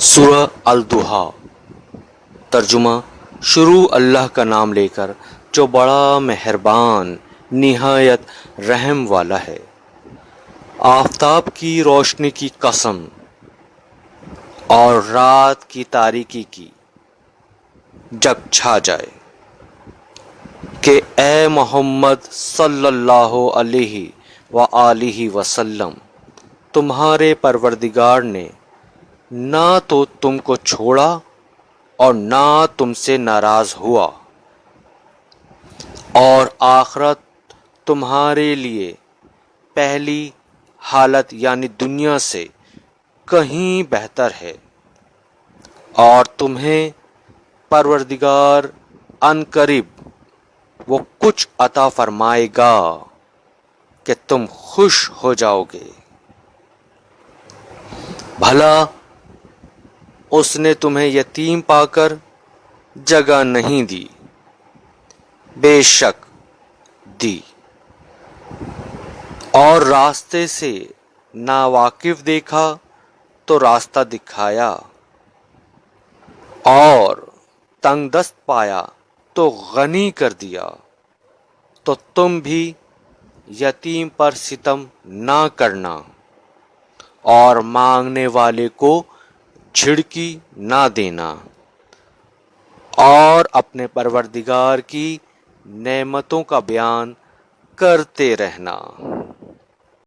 سورہ الدحا۔ ترجمہ: شروع اللہ کا نام لے کر جو بڑا مہربان نہایت رحم والا ہے۔ آفتاب کی روشنی کی قسم اور رات کی تاریکی کی جب چھا جائے کہ اے محمد صلی اللہ علیہ وآلہ وسلم، تمہارے پروردگار نے نہ تو تم کو چھوڑا اور نہ تم سے ناراض ہوا، اور آخرت تمہارے لیے پہلی حالت یعنی دنیا سے کہیں بہتر ہے، اور تمہیں پروردگار عنقریب وہ کچھ عطا فرمائے گا کہ تم خوش ہو جاؤ گے۔ بھلا اس نے تمہیں یتیم پا کر جگہ نہیں دی؟ بے شک دی، اور راستے سے ناواقف دیکھا تو راستہ دکھایا، اور تنگ دست پایا تو غنی کر دیا۔ تو تم بھی یتیم پر ستم نہ کرنا، اور مانگنے والے کو جھڑکی نہ دینا، اور اپنے پروردگار کی نعمتوں کا بیان کرتے رہنا۔